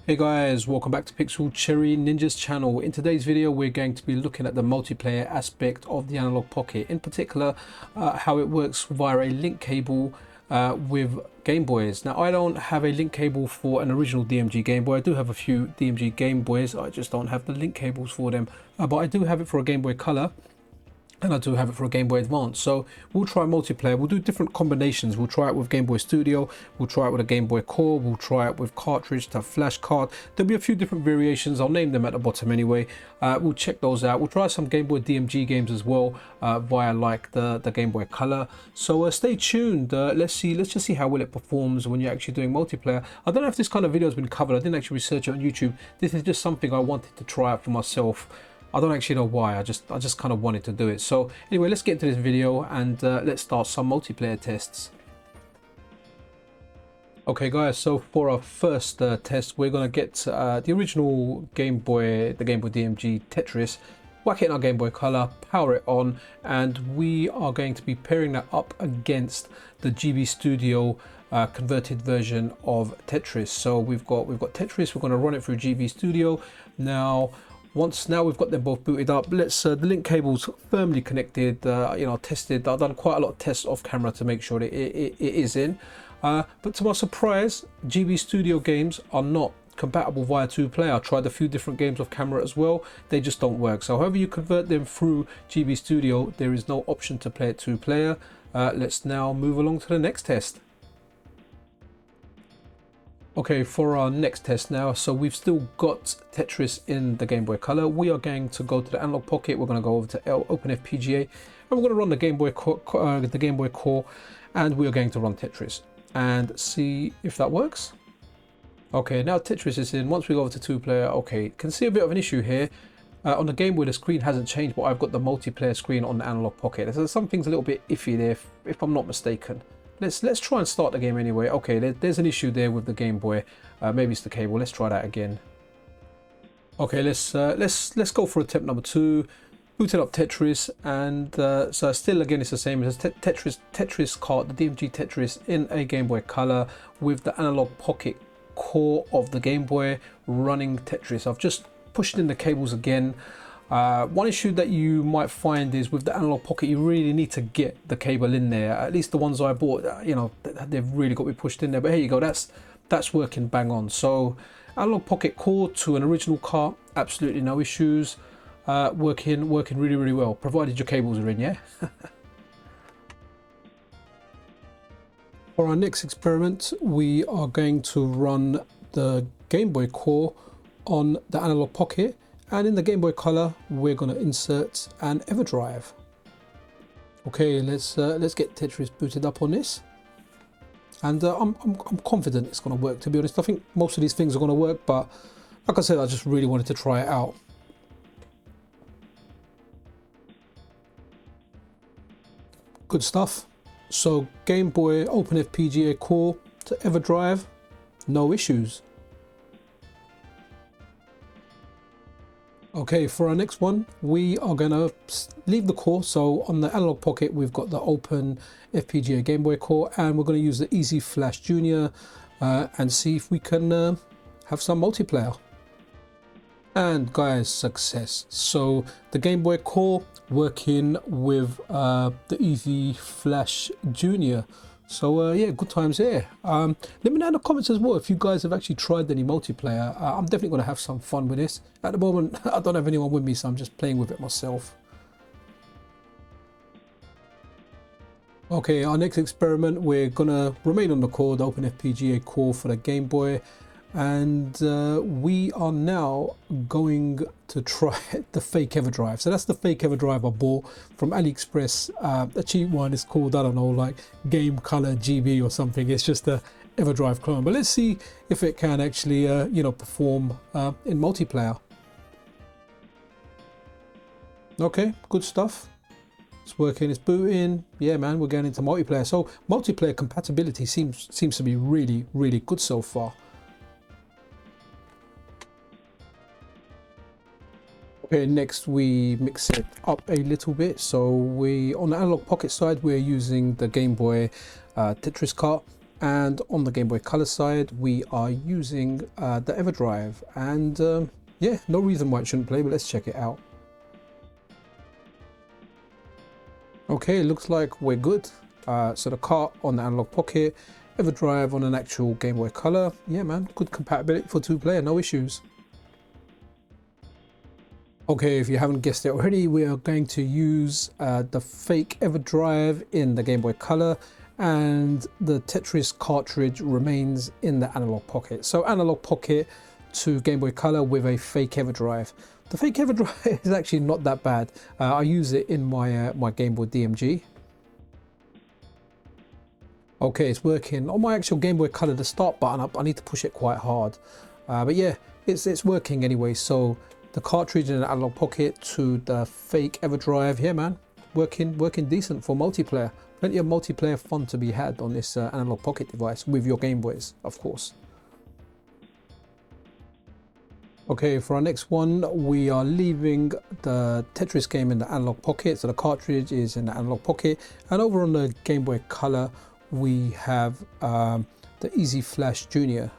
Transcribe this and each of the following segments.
Hey guys, welcome back to Pixel Cherry Ninja's channel. In today's video we're going to be looking at the multiplayer aspect of the Analog Pocket, in particular how it works via a link cable with Game Boys. Now I don't have a link cable for an original DMG Game Boy. I do have a few DMG Game Boys, I just don't have the link cables for them, but I do have it for a Game Boy Color. And I do have it for a Game Boy Advance. So we'll try multiplayer. We'll do different combinations. We'll try it with Game Boy Studio. We'll try it with a Game Boy Core. We'll try it with cartridge to flash card. There'll be a few different variations. I'll name them at the bottom anyway. We'll check those out. We'll try some Game Boy DMG games as well via like the Game Boy Color. So stay tuned. Let's just see how well it performs when you're actually doing multiplayer. I don't know if this kind of video has been covered. I didn't actually research it on YouTube. This is just something I wanted to try out for myself. I don't actually know why, I just kind of wanted to do it. So anyway, let's get into this video and let's start some multiplayer tests. Okay guys, so for our first test, we're going to get the original Game Boy, the Game Boy DMG Tetris, whack it in our Game Boy Color, power it on, and we are going to be pairing that up against the GB Studio converted version of Tetris. So we've got Tetris, we're going to run it through GB Studio. Now we've got them both booted up, let's the link cable's firmly connected. You know, tested, I've done quite a lot of tests off camera to make sure that it is in, but to my surprise, GB Studio games are not compatible via 2-player. I tried a few different games off camera as well, they just don't work. So however you convert them through GB Studio, there is no option to play it 2-player. Let's now move along to the next test. Okay, for our next test now, so we've still got Tetris in the Game Boy Color. We are going to go to the Analog Pocket. We're going to go over to OpenFPGA, and we're going to run the Game Boy Core, and we are going to run Tetris and see if that works. Okay, now Tetris is in. Once we go over to 2-player, okay, can see a bit of an issue here. On the Game Boy, the screen hasn't changed, but I've got the multiplayer screen on the Analog Pocket. So something's a little bit iffy there, if I'm not mistaken. Let's try and start the game anyway. Okay, there's an issue there with the Game Boy. Maybe it's the cable. Let's try that again. Okay, let's go for attempt number 2. Booted up Tetris, and so still again it's the same as Tetris card, the DMG Tetris in a Game Boy Color with the Analog Pocket core of the Game Boy running Tetris. I've just pushed in the cables again. One issue that you might find is with the Analog Pocket, you really need to get the cable in there. At least the ones I bought, you know, they've really got to be pushed in there. But here you go, that's working bang on. So Analog Pocket core to an original cart, absolutely no issues. Working really well, provided your cables are in, yeah. For our next experiment, we are going to run the Game Boy Core on the Analog Pocket. And in the Game Boy Color, we're going to insert an EVERDRIVE. Okay, let's get Tetris booted up on this, and I'm confident it's going to work. To be honest, I think most of these things are going to work, but like I said, I just really wanted to try it out. Good stuff. So Game Boy OpenFPGA core to EVERDRIVE, no issues. Okay, for our next one, we are going to leave the core. So on the Analog Pocket, we've got the Open FPGA Game Boy core, and we're going to use the EZ Flash Jnr and see if we can have some multiplayer. And guys, success. So the Game Boy core working with the EZ Flash Jnr. So yeah, good times here. Let me know in the comments as well if you guys have actually tried any multiplayer. I'm definitely going to have some fun with this. At the moment, I don't have anyone with me, so I'm just playing with it myself. Okay, our next experiment, we're going to remain on the core, the OpenFPGA core for the Game Boy. And we are now going to try the fake EVERDRIVE. So that's the fake EVERDRIVE I bought from AliExpress. A cheap one is called, I don't know, like Game Color GB or something. It's just a EVERDRIVE clone. But let's see if it can actually, you know, perform in multiplayer. Okay, good stuff. It's working, it's booting. Yeah, man, we're going into multiplayer. So multiplayer compatibility seems to be really good so far. Okay, next we mix it up a little bit. So on the Analog Pocket side, we're using the Game Boy Tetris cart. And on the Game Boy Color side, we are using the EVERDRIVE, and yeah, no reason why it shouldn't play, but let's check it out. Okay, looks like we're good. So the cart on the Analog Pocket, EVERDRIVE on an actual Game Boy Color. Yeah man, good compatibility for 2-player, no issues. Okay, if you haven't guessed it already, we are going to use the fake EVERDRIVE in the Game Boy Color, and the Tetris cartridge remains in the Analog Pocket. So Analog Pocket to Game Boy Color with a fake EVERDRIVE. The fake EVERDRIVE is actually not that bad. I use it in my my Game Boy DMG. Okay, it's working. On my actual Game Boy Color, the start button up, I need to push it quite hard. But yeah, it's working anyway. So the cartridge in the Analog Pocket to the fake EVERDRIVE, yeah man, working decent for multiplayer. Plenty of multiplayer fun to be had on this Analog Pocket device with your Game Boys, of course. Okay, for our next one, we are leaving the Tetris game in the Analog Pocket. So the cartridge is in the Analog Pocket, and over on the Game Boy Color, we have the EZ Flash Jnr.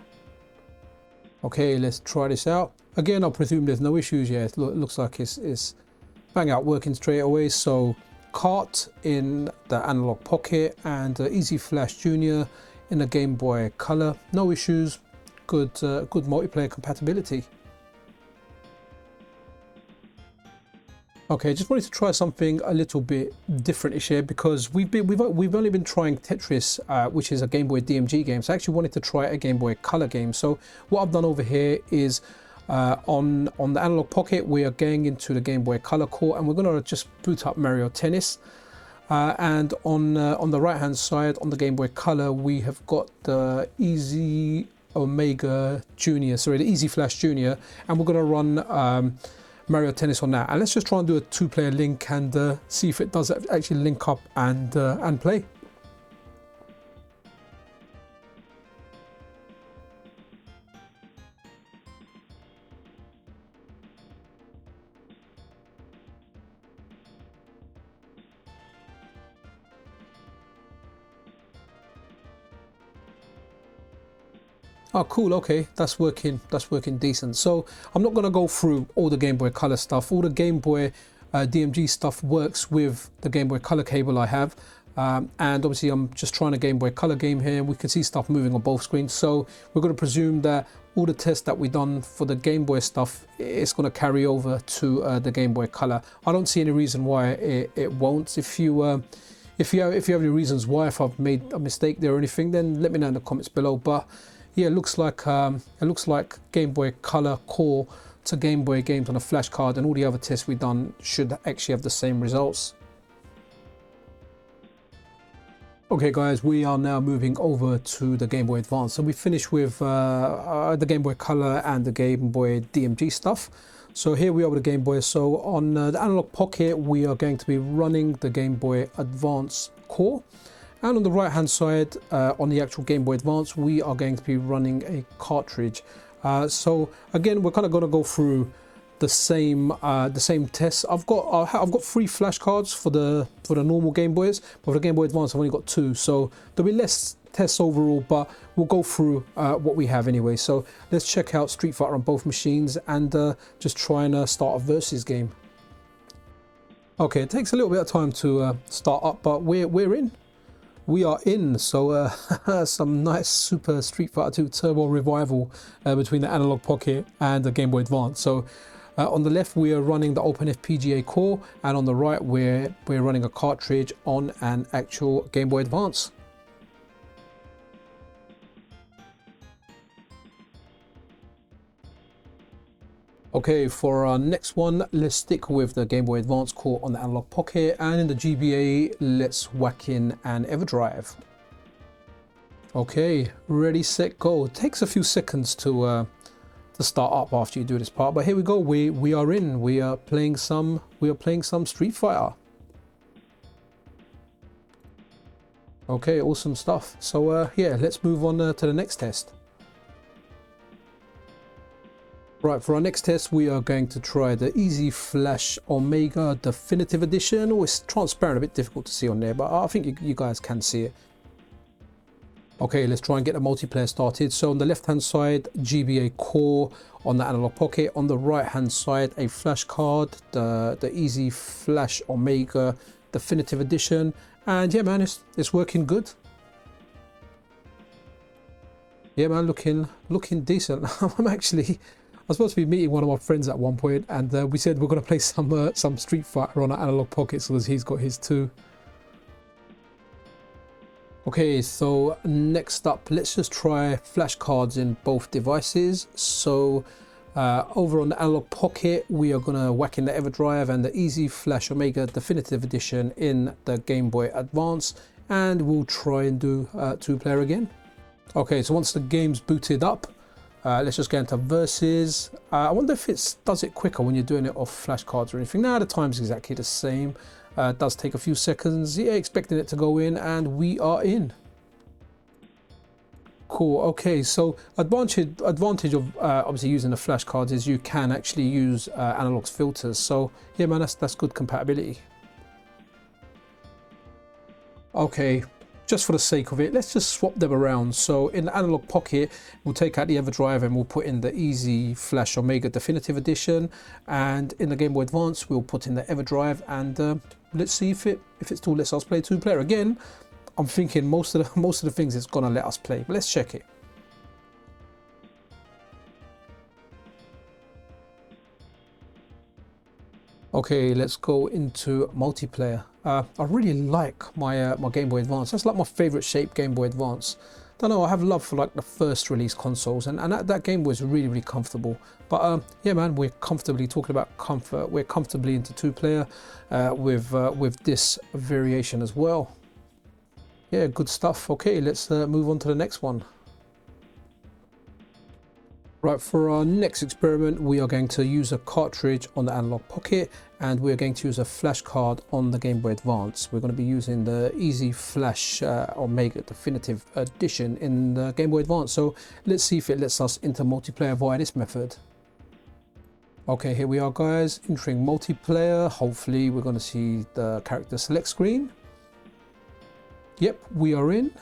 Okay, let's try this out. Again, I presume there's no issues. Yeah, it looks like it's bang out working straight away. So cart in the Analog Pocket and EZ Flash Jnr in the Game Boy Color, no issues. Good multiplayer compatibility. Okay, just wanted to try something a little bit different-ish here, because we've only been trying Tetris, which is a Game Boy DMG game. So I actually wanted to try a Game Boy Color game. So what I've done over here is on the Analog Pocket, we are going into the Game Boy Color core, and we're going to just boot up Mario Tennis. And on the right-hand side, on the Game Boy Color, we have got the EZ Jnr, sorry, the EZ Flash Jnr, and we're going to run Mario Tennis on that. And let's just try and do a 2-player link and see if it does actually link up and play. Oh cool, okay, that's working decent. So I'm not going to go through all the Game Boy Color stuff. All the Game Boy DMG stuff works with the Game Boy Color cable I have, and obviously I'm just trying a Game Boy Color game here, and we can see stuff moving on both screens. So we're going to presume that all the tests that we've done for the Game Boy stuff, it's going to carry over to the Game Boy Color. I don't see any reason why it won't. If you have any reasons why, if I've made a mistake there or anything, then let me know in the comments below. But yeah, it looks like Game Boy Color core to Game Boy games on a flash card, and all the other tests we've done should actually have the same results. Okay guys, we are now moving over to the Game Boy Advance. So we finished with the Game Boy Color and the Game Boy DMG stuff. So here we are with the Game Boy. So on the Analog Pocket, we are going to be running the Game Boy Advance core. And on the right hand side, on the actual Game Boy Advance, we are going to be running a cartridge. So again, we're kind of going to go through the same tests. I've got 3 flash cards for the normal Game Boys, but for the Game Boy Advance I've only got 2. So there'll be less tests overall, but we'll go through what we have anyway. So let's check out Street Fighter on both machines and just try and start a versus game. Okay, it takes a little bit of time to start up, but we're in. We are in, so some nice Super Street Fighter 2 Turbo revival between the Analog Pocket and the Game Boy Advance. So on the left we are running the OpenFPGA core, and on the right we're running a cartridge on an actual Game Boy Advance. Okay, for our next one, let's stick with the Game Boy Advance core on the Analog Pocket, and in the GBA, let's whack in an EVERDRIVE. Okay, ready, set, go. It takes a few seconds to start up after you do this part, but here we go. We are in. We are playing some Street Fighter. Okay, awesome stuff. So yeah, let's move on to the next test. Right, for our next test, we are going to try the EZ Flash Omega Definitive Edition. Oh, it's transparent, a bit difficult to see on there, but I think you guys can see it. Okay, let's try and get the multiplayer started. So on the left hand side, GBA Core on the Analog Pocket. On the right hand side, a flash card, the EZ Flash Omega Definitive Edition. And yeah man, it's working good. Yeah man, looking decent. I was supposed to be meeting one of my friends at one point, and we said we're going to play some Street Fighter on our Analog Pockets because he's got his too. Okay, so next up, let's just try flashcards in both devices. So over on the Analog Pocket, we are going to whack in the EVERDRIVE and the EZ Flash Omega Definitive Edition in the Game Boy Advance, and we'll try and do 2-player again. Okay, so once the game's booted up, let's just get into versus. I wonder if it does it quicker when you're doing it off flashcards or anything. Now the time's exactly the same. It does take a few seconds. Yeah, expecting it to go in, and we are in. Cool. Okay, so advantage of obviously using the flashcards is you can actually use analog's filters. So yeah man, that's good compatibility. Okay, just for the sake of it, let's just swap them around. So in the Analog Pocket, we'll take out the EVERDRIVE and we'll put in the EZ Flash Omega Definitive Edition, and in the Game Boy Advance we'll put in the EVERDRIVE, and let's see if it still lets us play 2-player. Again, I'm thinking most of the things it's gonna let us play, but let's check it. Okay, let's go into multiplayer. I really like my my Game Boy Advance. That's like my favorite shape Game Boy Advance. Don't know, I have love for like the first release consoles, and that Game Boy is really comfortable. But yeah man, we're comfortably talking about comfort. We're comfortably into 2-player with this variation as well. Yeah, good stuff. Okay, let's move on to the next one. Right, for our next experiment, we are going to use a cartridge on the Analog Pocket, and we're going to use a flash card on the Game Boy Advance. We're going to be using the EZ Flash Omega Definitive Edition in the Game Boy Advance. So let's see if it lets us into multiplayer via this method. Okay, here we are guys, entering multiplayer. Hopefully we're going to see the character select screen. Yep, we are in.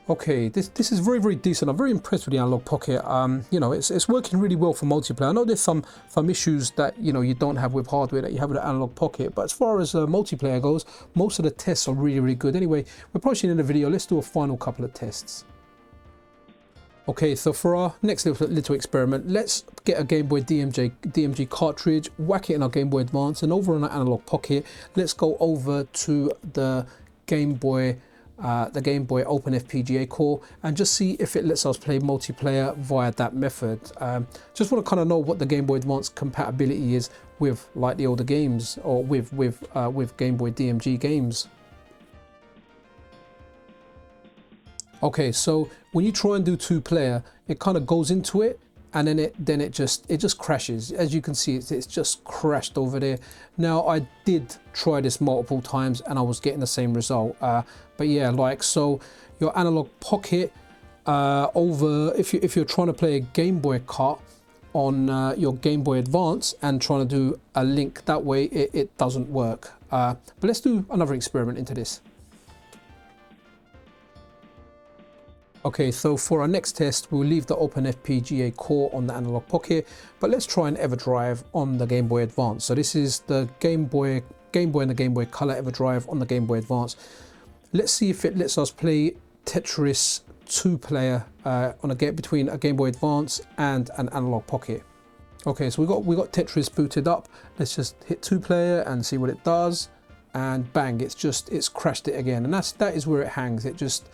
Okay, this is very decent. I'm very impressed with the Analog Pocket. You know, it's working really well for multiplayer. I know there's some issues that you don't have with hardware that you have with the Analog Pocket, but as far as multiplayer goes, most of the tests are really good. Anyway, we're approaching in the video. Let's do a final couple of tests. Okay, so for our next little experiment, let's get a Game Boy DMG cartridge, whack it in our Game Boy Advance, and over on our Analog Pocket, let's go over to the Game Boy Open FPGA core and just see if it lets us play multiplayer via that method. Just want to kind of know what the Game Boy Advance compatibility is with like the older games, or with Game Boy DMG games. Okay, so when you try and do 2-player, it kind of goes into it, and then it just crashes. As you can see, it's just crashed over there. Now I did try this multiple times and I was getting the same result. But yeah, like so, your Analog Pocket over if you're trying to play a Game Boy kart on your Game Boy Advance and trying to do a link that way, it doesn't work. But let's do another experiment into this. Okay, so for our next test, we'll leave the Open FPGA core on the Analog Pocket, but let's try an EVERDRIVE on the Game Boy Advance. So this is the Game Boy and the Game Boy Color EVERDRIVE on the Game Boy Advance. Let's see if it lets us play Tetris 2-player between a Game Boy Advance and an Analog Pocket. Okay, so we got Tetris booted up. Let's just hit 2-player and see what it does, and bang! It's crashed it again, and that is where it hangs. It just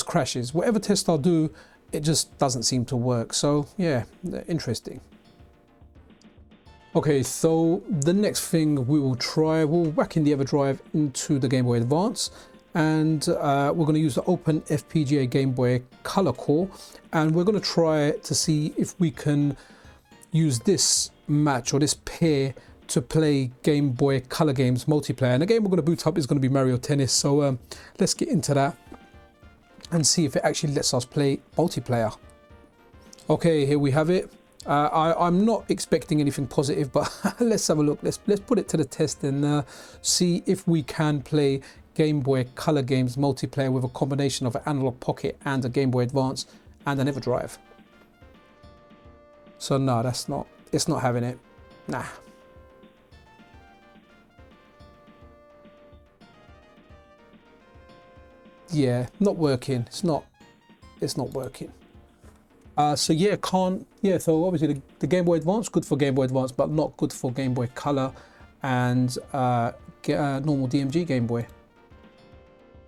crashes. Whatever test I'll do, it just doesn't seem to work. So yeah, interesting. Okay, so the next thing we will try, we'll whack in the EVERDRIVE into the Game Boy Advance, and we're going to use the Open FPGA Game Boy Color core, and we're going to try to see if we can use this match or this pair to play Game Boy Color games multiplayer. And the game we're going to boot up is going to be Mario Tennis. So let's get into that and see if it actually lets us play multiplayer. Okay, here we have it. I'm not expecting anything positive, but let's have a look. Let's put it to the test and see if we can play Game Boy Color games multiplayer with a combination of an Analog Pocket and a Game Boy Advance and an EverDrive. So no, it's not having it. Nah. Yeah, not working. It's not working. So yeah, so obviously the Game Boy Advance, good for Game Boy Advance, but not good for Game Boy Color and normal DMG Game Boy.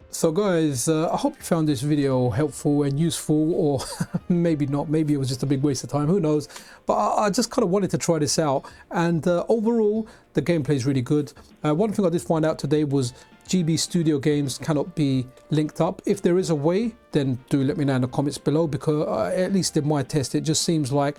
So guys, I hope you found this video helpful and useful, or maybe not, maybe it was just a big waste of time, who knows. But I just kind of wanted to try this out, and overall the gameplay is really good. One thing I did find out today was GB Studio games cannot be linked up. If there is a way, then do let me know in the comments below, because at least in my test it just seems like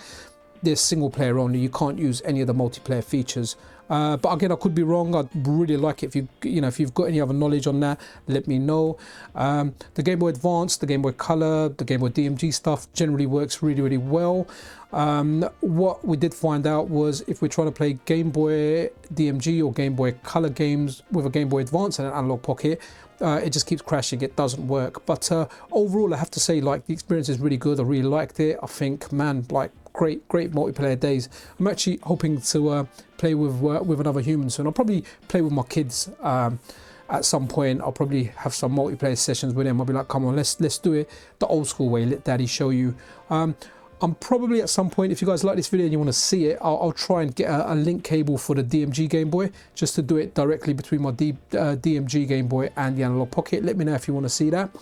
there's single player only. You can't use any of the multiplayer features. But again, I could be wrong. I'd really like it if if you've got any other knowledge on that, let me know. The Game Boy Advance, the Game Boy Color, the Game Boy DMG stuff generally works really well. What we did find out was if we're trying to play Game Boy DMG or Game Boy Color games with a Game Boy Advance and an Analog Pocket, it just keeps crashing, it doesn't work. But overall, I have to say, like, the experience is really good. I really liked it. I think, man, like, great multiplayer days. I'm actually hoping to play with another human soon. I'll probably play with my kids at some point. I'll probably have some multiplayer sessions with them. I'll be like, come on, let's do it the old school way. Let daddy show you. I'm probably at some point, if you guys like this video and you want to see it, I'll try and get a link cable for the DMG Game Boy, just to do it directly between my DMG Game Boy and the Analog Pocket. Let me know if you want to see that.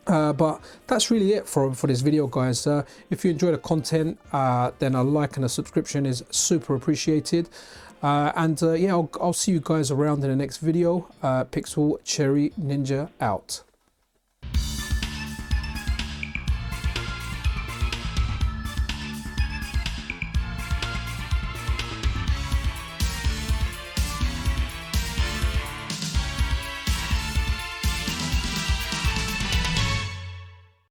But that's really it for this video, guys. If you enjoy the content, then a like and a subscription is super appreciated. Yeah, I'll see you guys around in the next video. Pixel Cherry Ninja out.